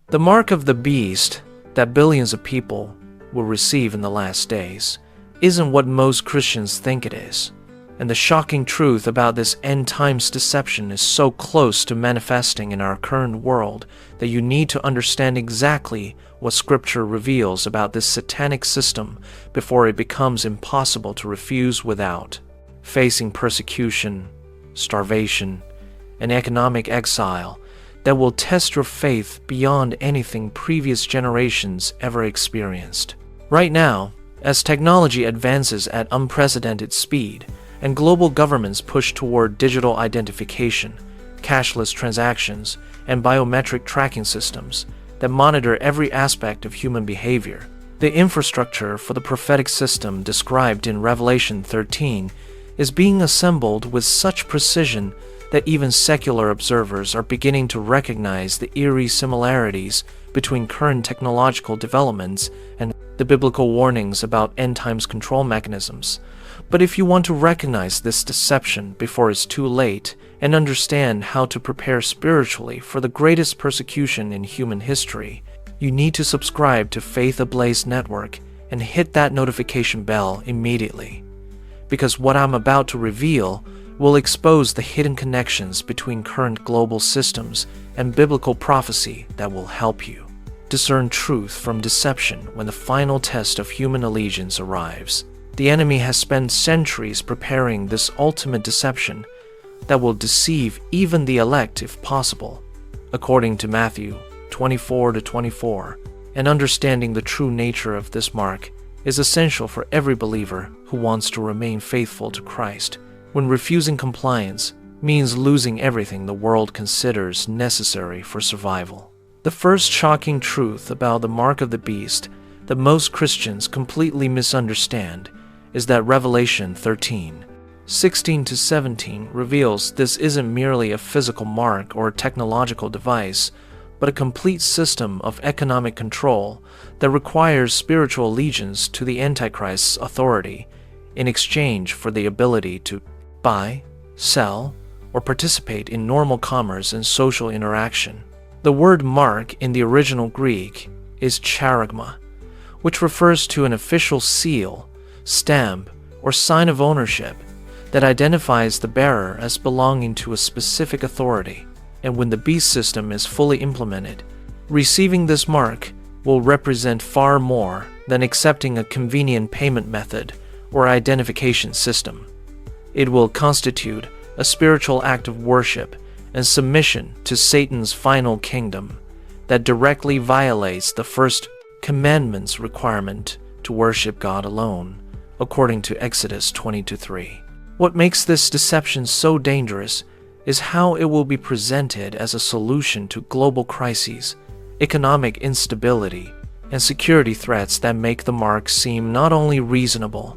The mark of the beast that billions of people will receive in the last days isn't what most Christians think it is. And the shocking truth about this end times deception is so close to manifesting in our current world that you need to understand exactly what Scripture reveals about this satanic system before it becomes impossible to refuse without. Facing persecution, starvation, and economic exile that will test your faith beyond anything previous generations ever experienced. Right now, as technology advances at unprecedented speed, and global governments push toward digital identification, cashless transactions, and biometric tracking systems that monitor every aspect of human behavior, the infrastructure for the prophetic system described in Revelation 13 is being assembled with such precision that even secular observers are beginning to recognize the eerie similarities between current technological developments and the biblical warnings about end times control mechanisms. But if you want to recognize this deception before it's too late and understand how to prepare spiritually for the greatest persecution in human history, you need to subscribe to Faith Ablaze Network and hit that notification bell immediately. Because what I'm about to reveal will expose the hidden connections between current global systems and biblical prophecy that will help you discern truth from deception when the final test of human allegiance arrives. The enemy has spent centuries preparing this ultimate deception that will deceive even the elect if possible. According to Matthew 24-24, and understanding the true nature of this mark is essential for every believer who wants to remain faithful to Christ, when refusing compliance means losing everything the world considers necessary for survival. The first shocking truth about the mark of the beast that most Christians completely misunderstand is that Revelation 13:16-17 reveals this isn't merely a physical mark or a technological device, but a complete system of economic control that requires spiritual allegiance to the Antichrist's authority in exchange for the ability to buy, sell, or participate in normal commerce and social interaction. The word mark in the original Greek is charagma, which refers to an official seal, stamp, or sign of ownership that identifies the bearer as belonging to a specific authority. And when the beast system is fully implemented, receiving this mark will represent far more than accepting a convenient payment method or identification system. It will constitute a spiritual act of worship and submission to Satan's final kingdom that directly violates the first commandment's requirement to worship God alone, according to Exodus 20-3. What makes this deception so dangerous is how it will be presented as a solution to global crises, economic instability, and security threats that make the mark seem not only reasonable,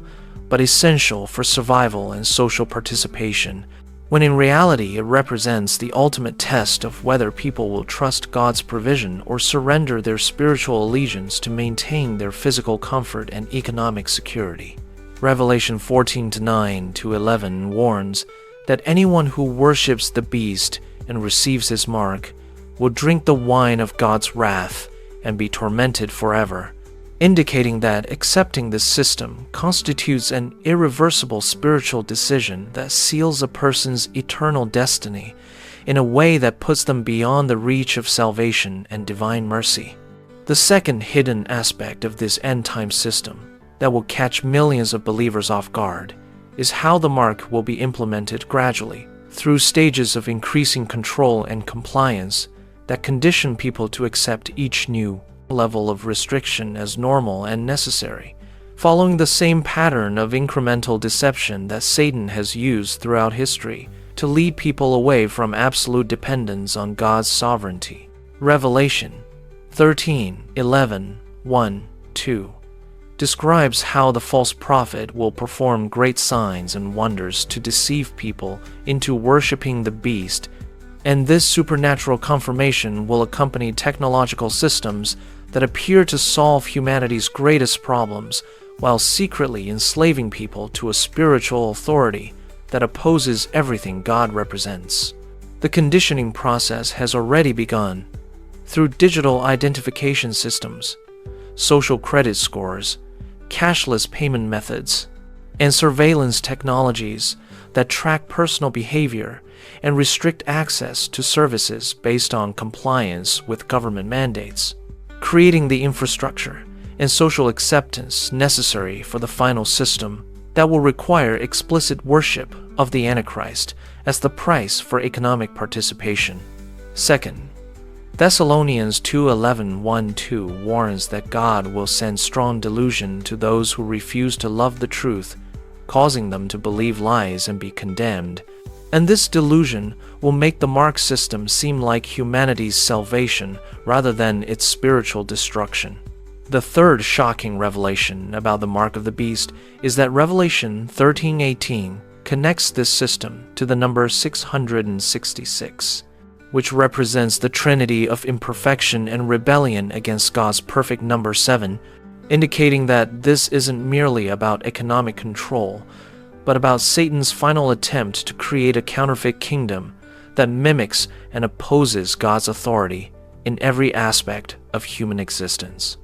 but essential for survival and social participation, when in reality it represents the ultimate test of whether people will trust God's provision or surrender their spiritual allegiance to maintain their physical comfort and economic security. Revelation 14:9-11 warns that anyone who worships the beast and receives his mark will drink the wine of God's wrath and be tormented forever, indicating that accepting this system constitutes an irreversible spiritual decision that seals a person's eternal destiny in a way that puts them beyond the reach of salvation and divine mercy. The second hidden aspect of this end-time system that will catch millions of believers off guard is how the mark will be implemented gradually, through stages of increasing control and compliance that condition people to accept each new level of restriction as normal and necessary, following the same pattern of incremental deception that Satan has used throughout history to lead people away from absolute dependence on God's sovereignty. Revelation 13:11-1-2 describes how the false prophet will perform great signs and wonders to deceive people into worshiping the beast, and this supernatural confirmation will accompany technological systems that appear to solve humanity's greatest problems while secretly enslaving people to a spiritual authority that opposes everything God represents. The conditioning process has already begun, through digital identification systems, social credit scores, cashless payment methods, and surveillance technologies that track personal behavior and restrict access to services based on compliance with government mandates, creating the infrastructure and social acceptance necessary for the final system that will require explicit worship of the Antichrist as the price for economic participation. Second, Thessalonians 2:11-1-2 warns that God will send strong delusion to those who refuse to love the truth, causing them to believe lies and be condemned. And this delusion will make the mark system seem like humanity's salvation rather than its spiritual destruction. The third shocking revelation about the mark of the beast is that Revelation 13:18 connects this system to the number 666, which represents the trinity of imperfection and rebellion against God's perfect number 7, indicating that this isn't merely about economic control, but about Satan's final attempt to create a counterfeit kingdom that mimics and opposes God's authority in every aspect of human existence.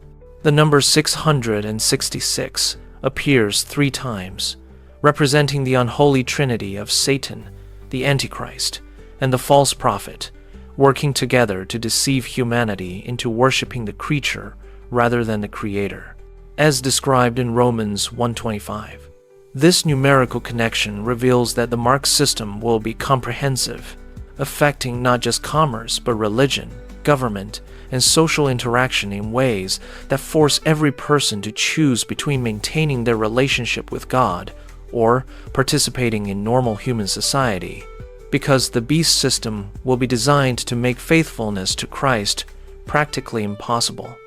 The number 666 appears 3 times, representing the unholy trinity of Satan, the Antichrist, and the false prophet, working together to deceive humanity into worshiping the creature rather than the Creator, as described in Romans 1:25. This numerical connection reveals that the mark system will be comprehensive, affecting not just commerce but religion, government, and social interaction in ways that force every person to choose between maintaining their relationship with God or participating in normal human society, because the beast system will be designed to make faithfulness to Christ practically impossible.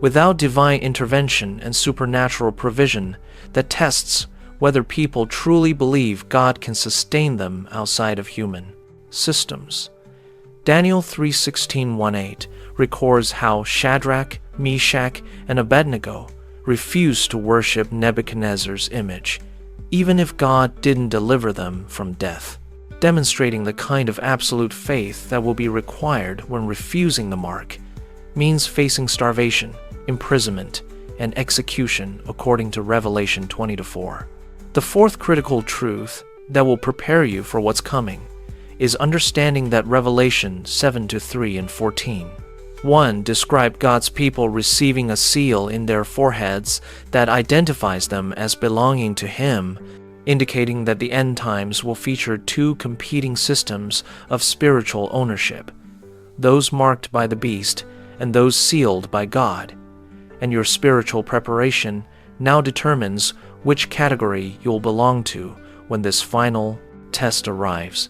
Without divine intervention and supernatural provision that tests whether people truly believe God can sustain them outside of human systems. Daniel 3:16-18 records how Shadrach, Meshach, and Abednego refused to worship Nebuchadnezzar's image, even if God didn't deliver them from death, demonstrating the kind of absolute faith that will be required when refusing the mark means facing starvation, imprisonment, and execution according to Revelation 20-4. The fourth critical truth that will prepare you for what's coming is understanding that Revelation 7-3 and 14. 1 describe God's people receiving a seal in their foreheads that identifies them as belonging to Him, indicating that the end times will feature 2 competing systems of spiritual ownership, those marked by the beast and those sealed by God. And your spiritual preparation now determines which category you'll belong to when this final test arrives.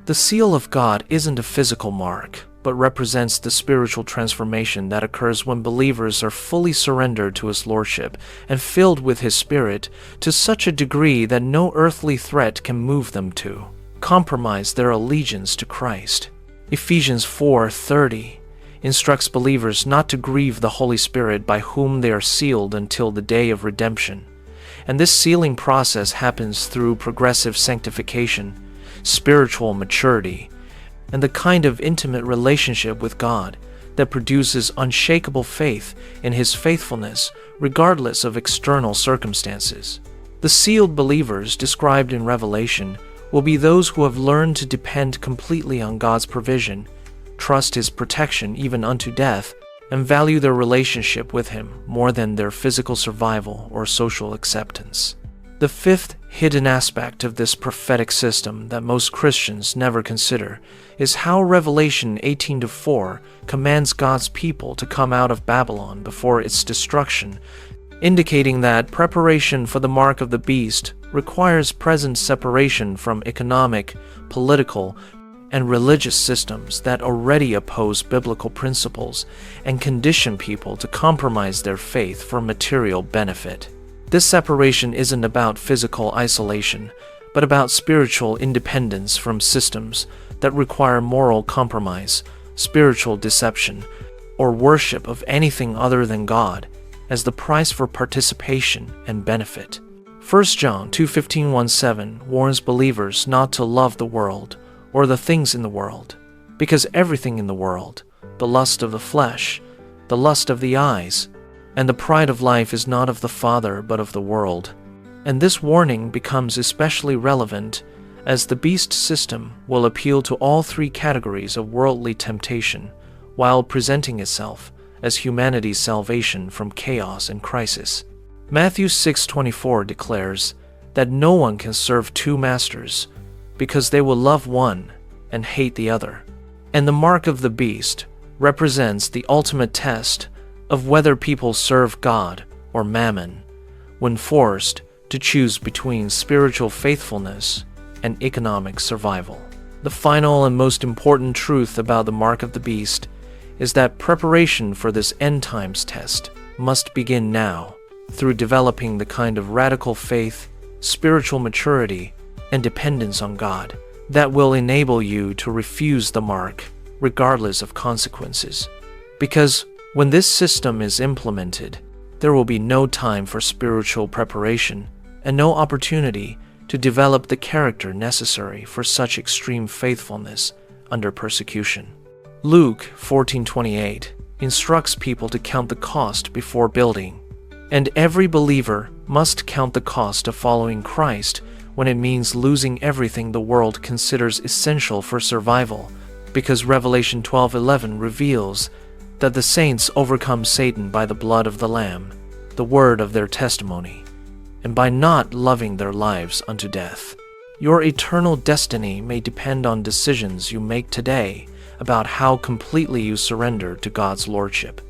The seal of God isn't a physical mark, but represents the spiritual transformation that occurs when believers are fully surrendered to His Lordship and filled with His Spirit to such a degree that no earthly threat can move them to compromise their allegiance to Christ. Ephesians 4:30 instructs believers not to grieve the Holy Spirit by whom they are sealed until the day of redemption. And this sealing process happens through progressive sanctification, spiritual maturity, and the kind of intimate relationship with God that produces unshakable faith in His faithfulness regardless of external circumstances. The sealed believers described in Revelation will be those who have learned to depend completely on God's provision, trust His protection even unto death, and value their relationship with Him more than their physical survival or social acceptance. The fifth hidden aspect of this prophetic system that most Christians never consider is how Revelation 18-4 commands God's people to come out of Babylon before its destruction, indicating that preparation for the mark of the beast requires present separation from economic, political, and religious systems that already oppose biblical principles and condition people to compromise their faith for material benefit. This separation isn't about physical isolation, but about spiritual independence from systems that require moral compromise, spiritual deception, or worship of anything other than God as the price for participation and benefit. 1 John 2:15-17 warns believers not to love the world or the things in the world, because everything in the world, the lust of the flesh, the lust of the eyes, and the pride of life is not of the Father but of the world. And this warning becomes especially relevant as the beast system will appeal to all three categories of worldly temptation while presenting itself as humanity's salvation from chaos and crisis. Matthew 6:24 declares that no one can serve two masters because they will love one and hate the other. And the mark of the beast represents the ultimate test of whether people serve God or mammon when forced to choose between spiritual faithfulness and economic survival. The final and most important truth about the mark of the beast is that preparation for this end times test must begin now through developing the kind of radical faith, spiritual maturity, and dependence on God that will enable you to refuse the mark regardless of consequences. Because when this system is implemented, there will be no time for spiritual preparation and no opportunity to develop the character necessary for such extreme faithfulness under persecution. Luke 14:28 instructs people to count the cost before building, and every believer must count the cost of following Christ when it means losing everything the world considers essential for survival, because Revelation 12:11 reveals that the saints overcome Satan by the blood of the Lamb, the word of their testimony, and by not loving their lives unto death. Your eternal destiny may depend on decisions you make today about how completely you surrender to God's lordship,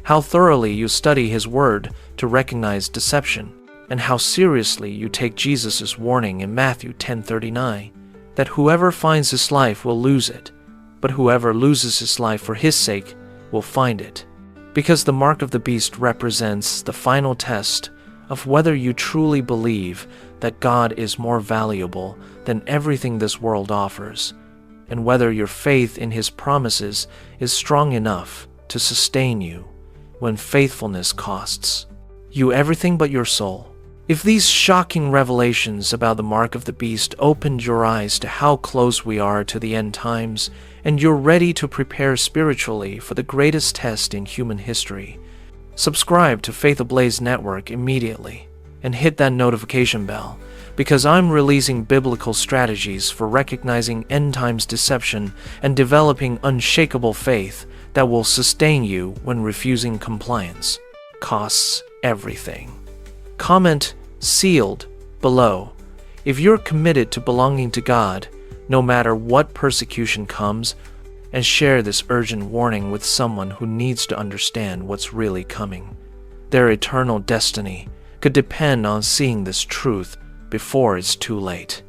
how thoroughly you study His word to recognize deception, and how seriously you take Jesus' warning in Matthew 10:39 that whoever finds his life will lose it, but whoever loses his life for His sake will find it. Because the mark of the beast represents the final test of whether you truly believe that God is more valuable than everything this world offers, and whether your faith in His promises is strong enough to sustain you when faithfulness costs you everything but your soul. If these shocking revelations about the mark of the beast opened your eyes to how close we are to the end times, and you're ready to prepare spiritually for the greatest test in human history, subscribe to Faith Ablaze Network immediately and hit that notification bell, because I'm releasing biblical strategies for recognizing end times deception and developing unshakable faith that will sustain you when refusing compliance costs everything. Comment "sealed" below if you're committed to belonging to God no matter what persecution comes, and share this urgent warning with someone who needs to understand what's really coming. Their eternal destiny could depend on seeing this truth before it's too late.